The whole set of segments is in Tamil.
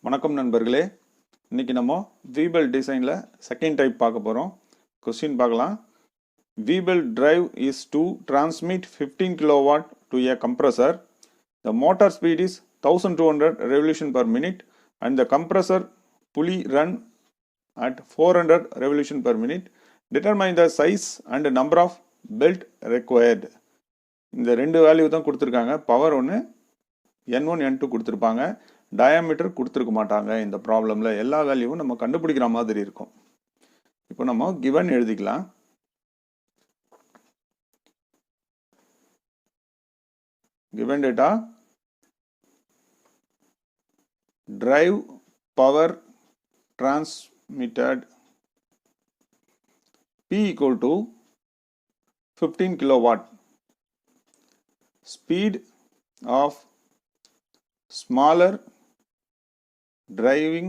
வணக்கம் நண்பர்களே. இன்னைக்கு நம்ம வீபெல் டிசைனில் செகண்ட் டைப் பார்க்க போகிறோம். கொஸ்டின் பார்க்கலாம். V belt drive is to transmit 15 kilowatt to a compressor. The motor speed is 1200 revolution per minute and the compressor pulley run at 400 revolution per minute. Determine the size and number of belt required. இந்த ரெண்டு வேல்யூ தான் கொடுத்துருக்காங்க. பவர் ஒன்று N1 N2 கொடுத்துருப்பாங்க. டயாமீட்டர் கொடுத்துருக்க மாட்டாங்க. இந்த ப்ராப்ளமில் எல்லா வேல்யூவும் நம்ம கண்டுபிடிக்கிற மாதிரி இருக்கும். இப்போ நம்ம கிவன் எழுதிக்கலாம். Given data drive power transmitted P equal to 15 kilowatt. Speed of smaller driving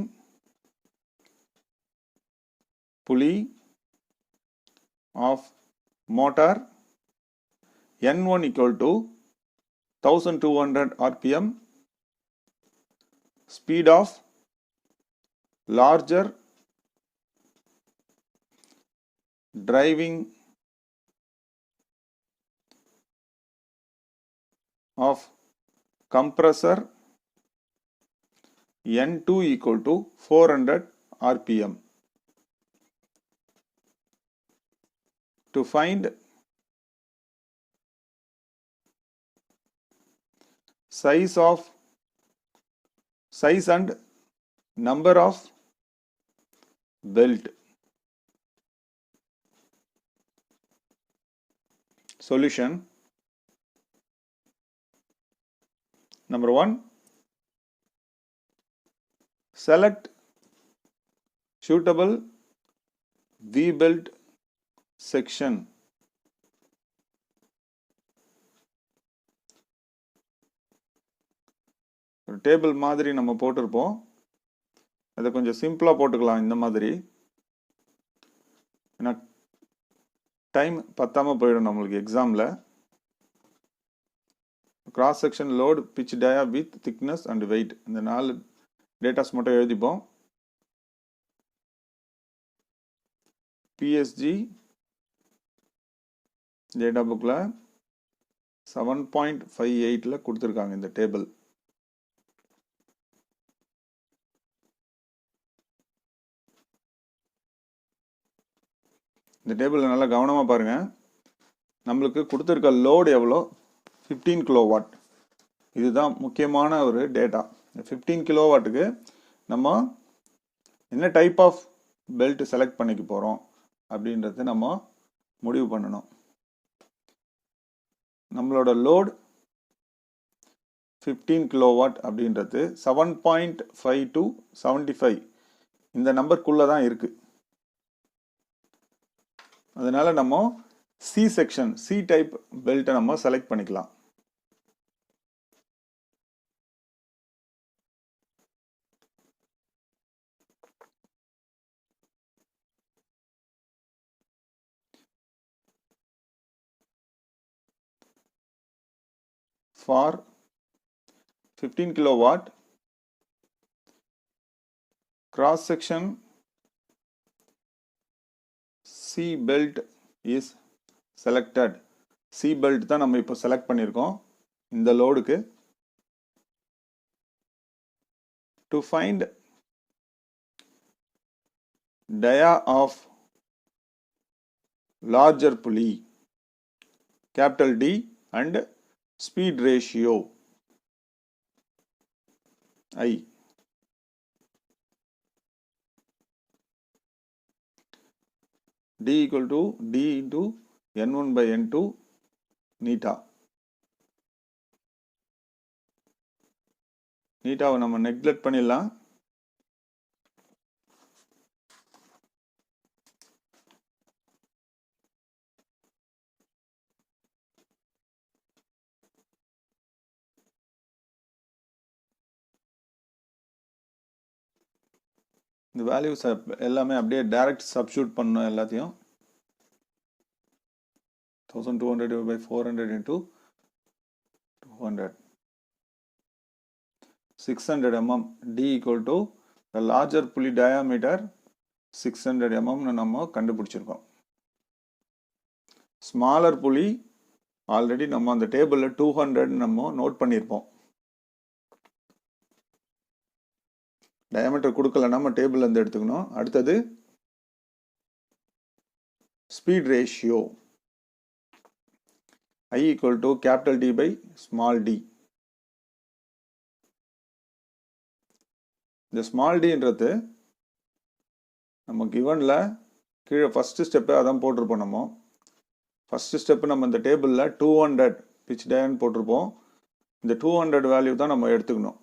pulley of motor N1 equal to 1200 RPM. Speed of larger driving of compressor N2 equal to 400 RPM. To find size and number of belt. Solution. Number 1. Select suitable V-belt section. ஒரு டேபிள் மாதிரி நம்ம போட்டிருப்போம். அதை கொஞ்சம் சிம்பிளாக போட்டுக்கலாம் இந்த மாதிரி. ஏன்னா டைம் பத்தாமல் போயிடும் நம்மளுக்கு எக்ஸாமில். Cross section load pitch dia with thickness and weight இந்த 4 டேட்டாஸ் மட்டும் எழுதிப்போம். பிஎஸ்ஜி டேட்டா புக்கில் 7.58 கொடுத்துருக்காங்க இந்த டேபிள். இந்த டேபிளில் நல்லா கவனமாக பாருங்கள். நம்மளுக்கு கொடுத்துருக்க லோடு எவ்வளோ? 15 கிலோவாட். இதுதான் முக்கியமான ஒரு டேட்டா. 15 கிலோவாட்டுக்கு நம்ம என்ன டைப் ஆஃப் பெல்ட் செலக்ட் பண்ணிக்க போகிறோம் அப்படின்றத நம்ம முடிவு பண்ணணும். நம்மளோட லோடு 15 கிலோவாட் அப்படின்றது 7.5 to 75 இந்த நம்பருக்குள்ளே தான் இருக்குது. அதனால நம்ம சி செக்ஷன் சி டைப் பெல்ட்டை நம்ம செலக்ட் பண்ணிக்கலாம். For 15 kilowatt cross section C belt is selected. C belt தான் நம்ம இப்போ செலக்ட் பண்ணியிருக்கோம் இந்த லோடுக்கு. To find dia of larger pulley, capital D, and speed ratio I. D equal to D into N1 by N2 neta. நீட்டாவை நம்ம நெக்லெக்ட் பண்ணிடலாம். இந்த வேல்யூஸ் எல்லாமே அப்படியே டைரக்ட் சப்ஸ்டிட்யூட் பண்ணணும். எல்லாத்தையும் 1200 by 400 into 200. 600 mm, D equal to the larger pulley diameter 600 mm நம்ம கண்டுபிடிச்சிருக்கோம். Smaller pulley ஆல்ரெடி நம்ம அந்த டேபிள்ல 200 நம்ம நோட் பண்ணியிருப்போம். டயாமீட்டர் கொடுக்கல, நம்ம டேபிள்ல இருந்து எடுத்துக்கணும். அடுத்தது speed ratio I equal to capital D by small d. இந்த ஸ்மால் டின்றது நம்ம கிவன்ல கீழே ஃபர்ஸ்ட் ஸ்டெப்பு அதான் போட்டிருப்போம். நம்ம ஃபர்ஸ்ட் ஸ்டெப் நம்ம இந்த டேபிளில் 200 பிச் டயன் போட்டிருப்போம். இந்த 200 வேல்யூ தான் நம்ம எடுத்துக்கணும்.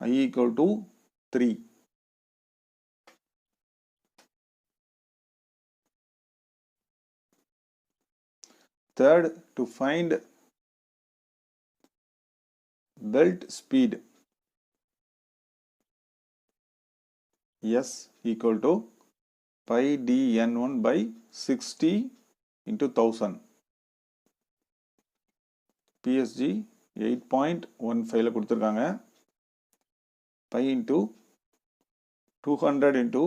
I equal to 3. Third, to find belt speed, S equal to pi dn1 by 60 into 1000. PSG 8.15 கொடுத்திருக்காங்க. Pi into 200 into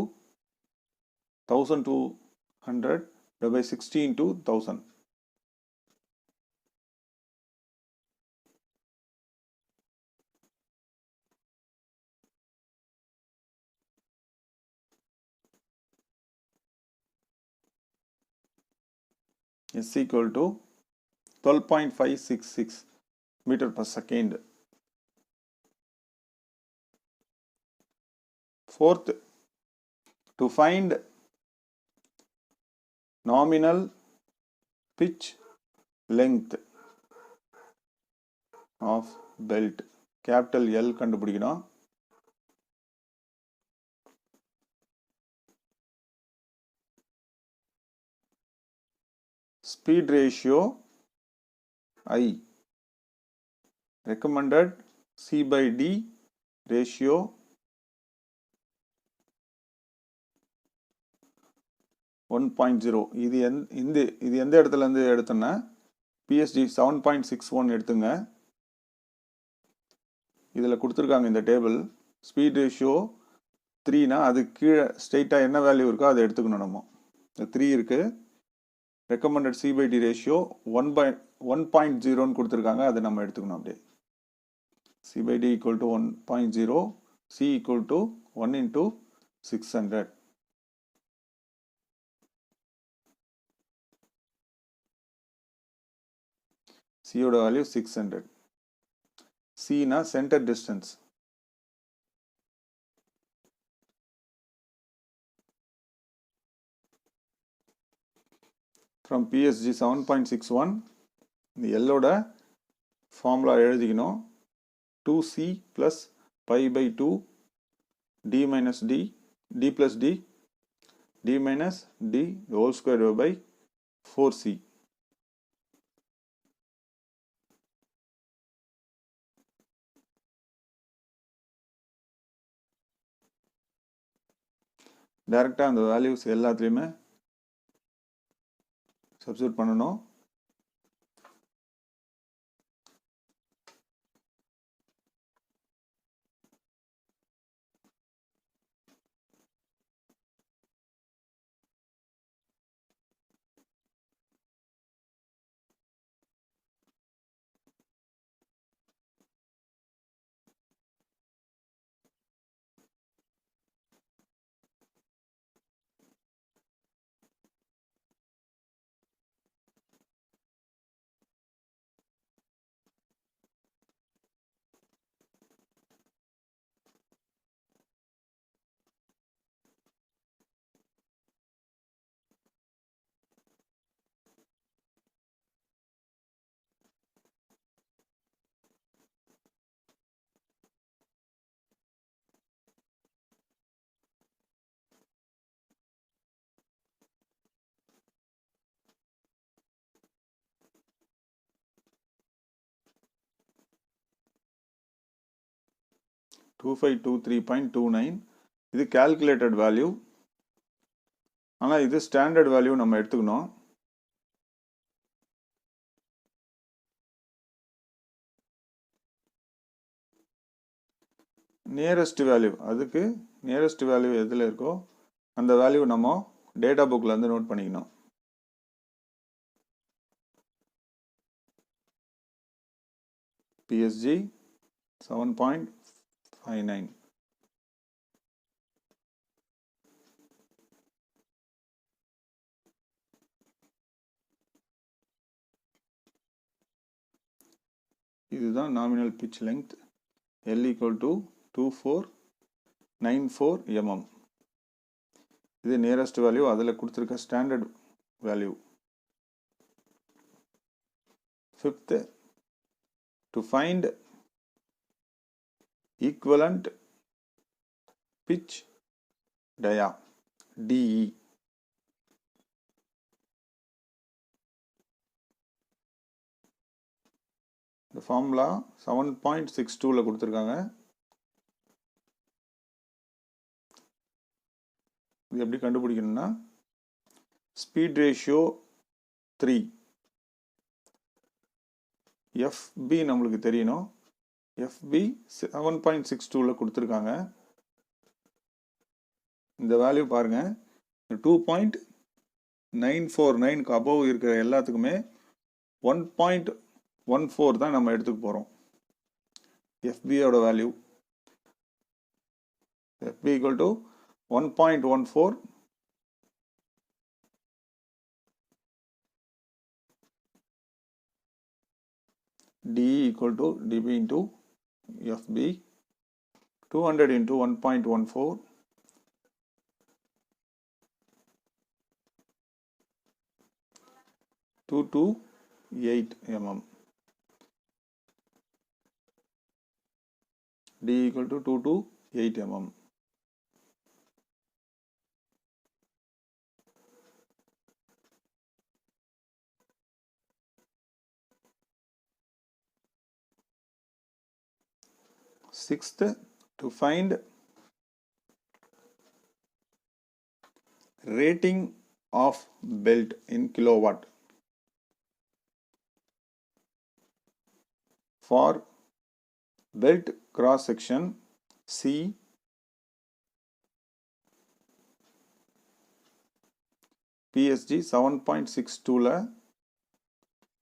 1200 by 60 into 1000. is equal to 12.566 meter per second. Fourth, to find nominal pitch length of belt, capital L கண்டுபிடிக்கணும். Speed ratio I, recommended C by D ratio 1.0. இது எந்த இடத்துல இருந்து எடுத்தோன்னா PSG 7.61 எடுத்துங்க. இதில் கொடுத்துருக்காங்க இந்த டேபிள். ஸ்பீட் ரேஷியோ 3னா அது கீழே ஸ்ட்ரெயிட்டாக என்ன வேல்யூ இருக்கோ அதை எடுத்துக்கணும். நம்ம 3 இருக்கு. Recommended C by D ratio 1.0ன்னு கொடுத்துருக்காங்க, அதை நம்ம எடுத்துக்கணும். அப்படியே C by D equal to 1.0, C equal to 1 into 600. C ஓட value 600. C na center distance. From PSG 7.61, இந்த L ஓட ஃபார்முலா எழுதிக்கணும். 2C plus pi by 2 D minus D, D plus D, D minus D the whole square by 4C. டைரக்டாக அந்த வேல்யூஸ் எல்லாத்துலேயுமே சப்ஸ்டிட்யூட் பண்ணணும். $2523.29 இது calculated வேல்யூ, ஆனால் இது ஸ்டாண்டர்ட் வேல்யூ நம்ம எடுத்துக்கணும். நியரஸ்ட் வேல்யூ, அதுக்கு நியரஸ்ட் வேல்யூ எதில் இருக்கோ அந்த வேல்யூ நம்ம டேட்டா புக்கில் வந்து நோட் பண்ணிக்கணும். PSG 7.59. இதுதான் nominal pitch length. L equal to 2494 mm. இது நியரஸ்ட் வேல்யூ, அதில் கொடுத்துருக்க standard value. Fifth, to find equivalent pitch dia, DE. இந்த ஃபார்முலா 7.62ல கொடுத்துருக்காங்க. இது எப்படி கண்டுபிடிக்கணும்னா, ஸ்பீட் ரேஷியோ 3, FB நம்மளுக்கு தெரியணும். FB 7.62ல கொடுத்துருக்காங்க. இந்த வேல்யூ பாருங்க, 2.949க்கு அபோவ் இருக்கிற எல்லாத்துக்குமே 1.14 தான் நம்ம எடுத்துக்க போகிறோம். FBயோட value FB equal to 1.14. DE equal to DB into FB. 200 into 1.14. 228 mm. D equal to 228 mm. Sixth, to find rating of belt in kilowatt for belt cross section C, PSG 7.62ல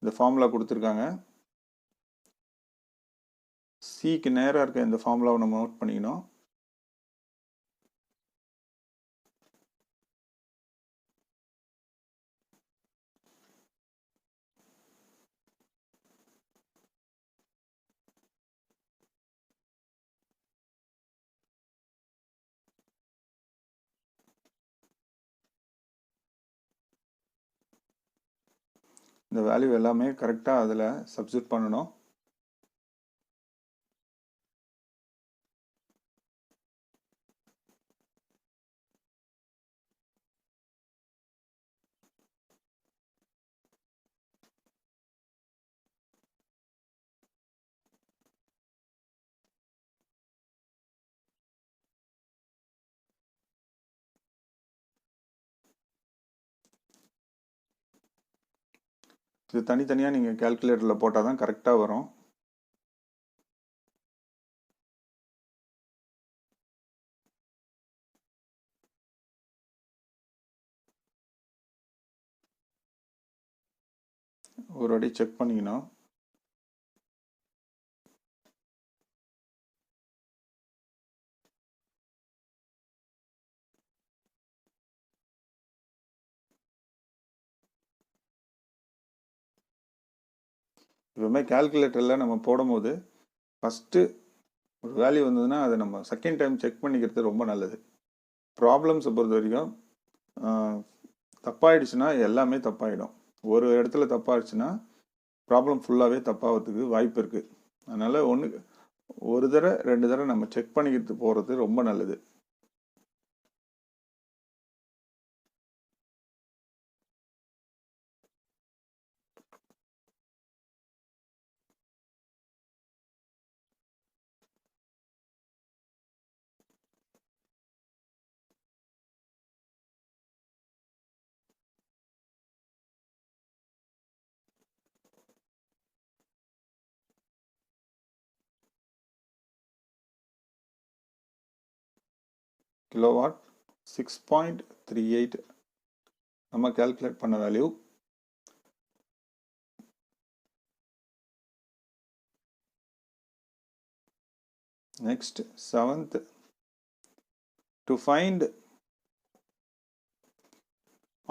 இந்த ஃபார்முலா கொடுத்துருக்காங்க. சிக்கு நேராக இருக்க இந்த ஃபார்முலாவை நம்ம நோட் பண்ணிக்கணும். இந்த வேல்யூ எல்லாமே கரெக்டாக அதில் சப்ஸ்டியூட் பண்ணணும். இது தனித்தனியாக நீங்கள் கால்குலேட்டரில் போட்டால் தான் கரெக்டாக வரும். ஒரு வாட்டி செக் பண்ணிக்கணும். எப்பவுமே கால்குலேட்டரில் நம்ம போடும்போது ஃபஸ்ட்டு ஒரு வேல்யூ வந்ததுன்னா அதை நம்ம செகண்ட் டைம் செக் பண்ணிக்கிறது ரொம்ப நல்லது. ப்ராப்ளம்ஸை பொறுத்த வரைக்கும் தப்பாயிடுச்சுன்னா எல்லாமே தப்பாயிடும். ஒரு இடத்துல தப்பாயிடுச்சுன்னா ப்ராப்ளம் ஃபுல்லாகவே தப்பாகிறதுக்கு வாய்ப்பு இருக்குது. அதனால் ஒரு தடவை 2 தடவை நம்ம செக் பண்ணிக்கிட்டு போகிறது ரொம்ப நல்லது. கிலோவாட் 6.38 நம்ம கால்குலேட் பண்ண value. Next, 7th, to find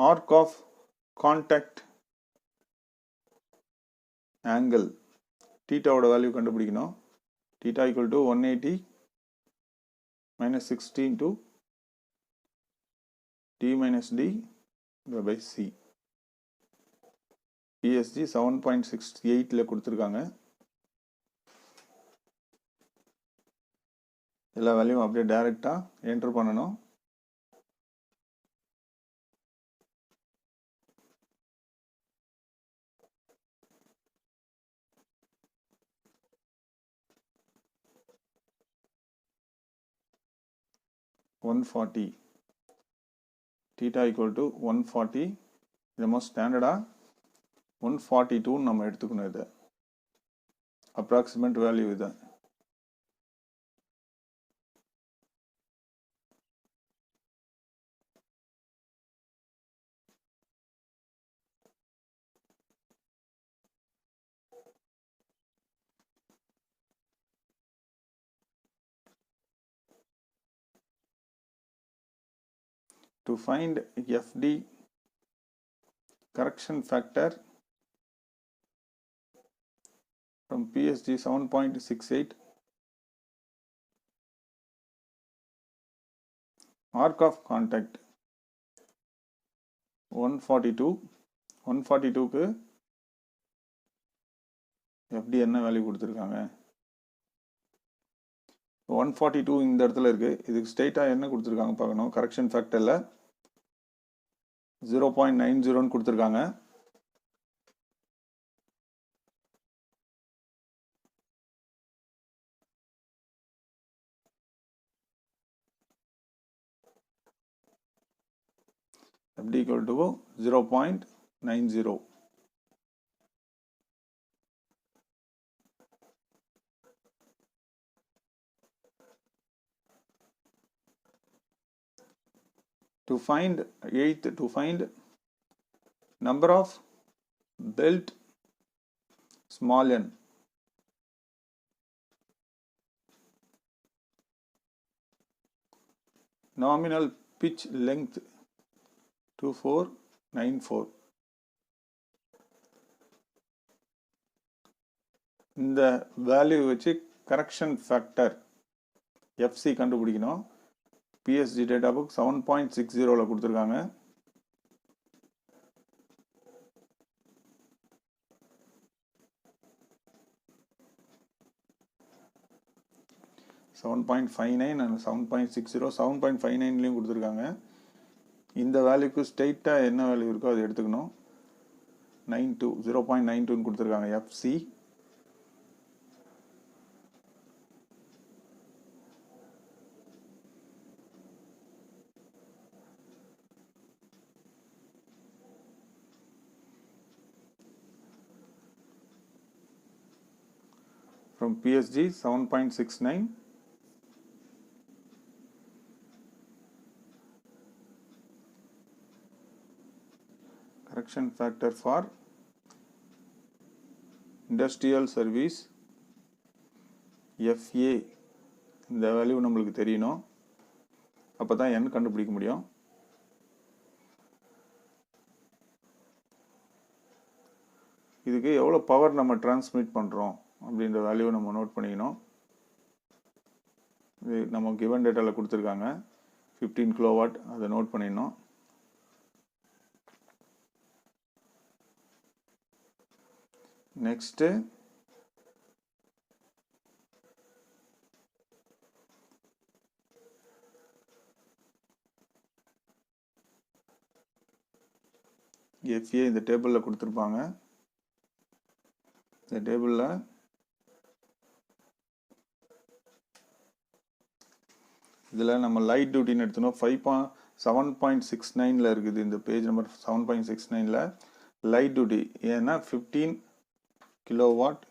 arc of contact angle, theta ஓட வேல்யூ கண்டுபிடிக்கணும். theta equal to 180 minus 60 into d minus d by c. PSG 7.68ல கொடுத்துருக்காங்க. எல்லா வேல்யூவும் அப்படியே டைரெக்டாக என்டர் பண்ணணும். $140 theta equal to 140. இது மோஸ்ட் ஸ்டாண்டர்டாக 142 நம்ம எடுத்துக்கணும். இது அப்ராக்சிமேட் வேல்யூ. இது to find FD correction factor from PSG 7.68, arc of contact 142. 142க்கு FD என்ன வேல்யூ கொடுத்துருக்காங்க? 142 இந்த இடத்துல இருக்கு. இதுக்கு ஸ்ட்ரெயிட்டாக என்ன கொடுத்துருக்காங்க பார்க்கணும். கரெக்ஷன் ஃபேக்டரில் 0.90 கொடுத்துருக்காங்க. FD equal to 0.90. To find number of belt small n, nominal pitch length 2494. இந்த வேல்யூ வச்சு கரெக்ஷன் ஃபேக்டர் FC கண்டுபிடிக்கணும். PSG டேட்டா புக் 7.60ல கொடுத்துருக்காங்க. $7.59 and 7.60, 7.59லையும் கொடுத்துருக்காங்க. இந்த வேல்யூக்கு ஸ்ட்ரெயிட்டாக என்ன வேல்யூ இருக்கோ அது எடுத்துக்கணும். 0.92 கொடுத்துருக்காங்க FC. From PSG 7.69, correction factor for industrial service FA, இந்த வேல்யூ நம்மளுக்கு தெரியணும். அப்போ தான் n கண்டுபிடிக்க முடியும். இதுக்கு எவ்வளோ பவர் நம்ம டிரான்ஸ்மிட் பண்ணுறோம் அப்படின்ற வேல்யூவை நம்ம நோட் பண்ணிக்கணும். இது நம்ம கிவன் டேட்டாவில் கொடுத்துருக்காங்க 15 கிலோவாட், அதை நோட் பண்ணிடணும். நெக்ஸ்ட்டு FA இந்த டேபிளில் கொடுத்துருப்பாங்க. இந்த டேபிளில் இதில் நம்ம லைட் டியூட்டின்னு எடுத்தோம். 7.69ல இருக்குது. இந்த பேஜ் நம்பர் 7.69ல லைட் டியூட்டி. ஏன்னா 15 kilowatt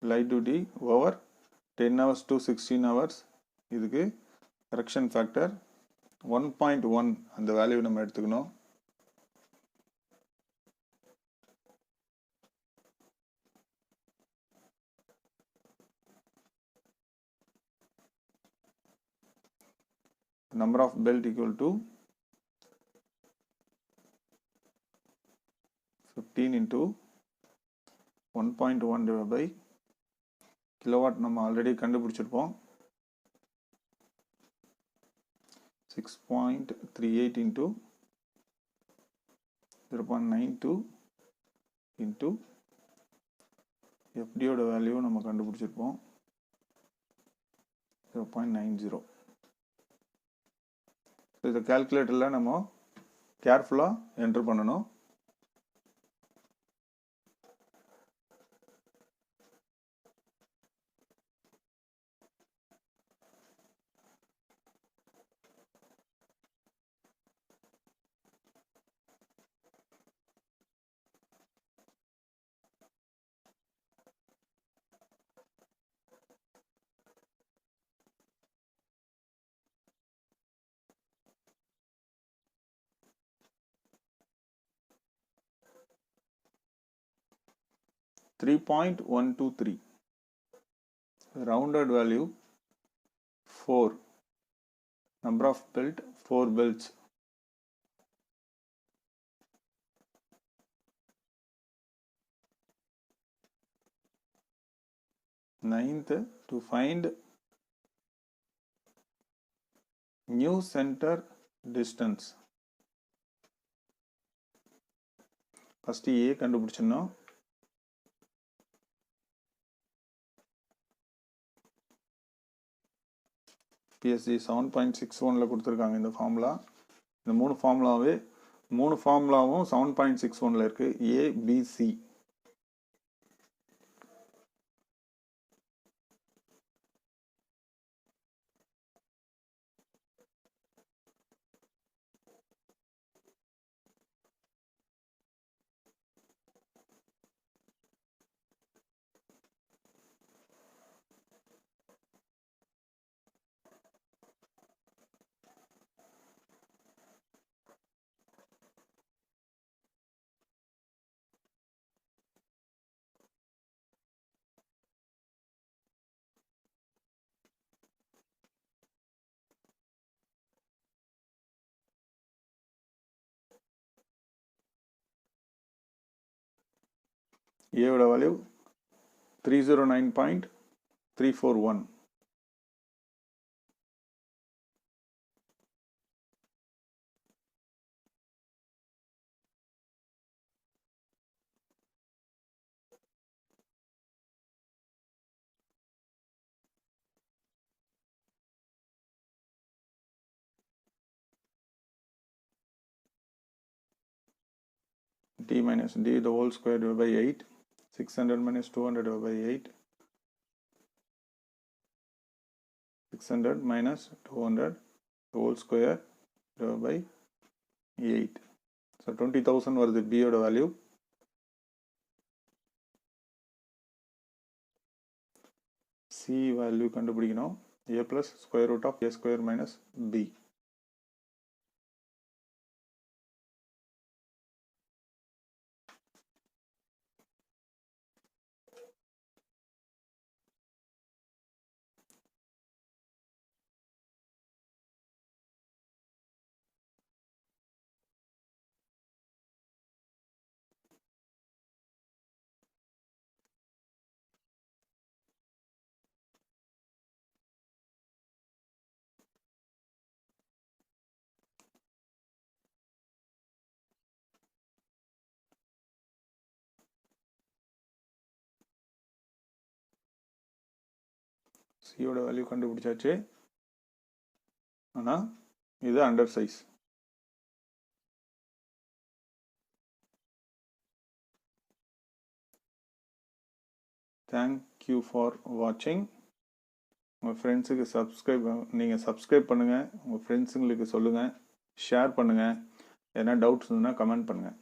light duty over 10 hours to 16 hours. இதுக்கு correction factor 1.1 அந்த வேல்யூ நம்ம எடுத்துக்கணும். Number of belt equal to 15 into 1.1 divided by kilowatt நம்ம ஆல்ரெடி கண்டுபிடிச்சிருப்போம். 6.38 into 0.92 into FD ஓட வேல்யூ நம்ம கண்டுபிடிச்சிருப்போம் 0.90. இந்த கால்குலேட்டர்ல நம்ம கேர்ஃபுல்லா என்டர் பண்ணணும். $3.123 rounded value 4. Number of belt 4 belts. Ninth, to find new center distance. First A கண்டுபிடிச்சோம். PSG 7.61ல கொடுத்திருக்காங்க இந்த ஃபார்முலா. இந்த மூணு ஃபார்முலாவும் 7.61ல இருக்கு. A B C. A ஓட value 309.341. D minus D the whole square divided by 8. 600 minus 200 divided by 8. 600 minus 200 the whole square divided by 8. So 20,000 was the B oda value. C value கண்டுபிடிக்கணும். A plus square root of A square minus B. C ஓட வேல்யூ கண்டுபிடிச்சாச்சு. ஆனா இது under size. Thank you for watching. உங்கள் ஃப்ரெண்ட்ஸுக்கு சப்ஸ்கிரைப் பண்ணுங்கள். உங்கள் ஃப்ரெண்ட்ஸுங்களுக்கு சொல்லுங்கள். ஷேர் பண்ணுங்கள். எதனா டவுட்ஸ் இருந்ததுன்னா கமெண்ட் பண்ணுங்கள்.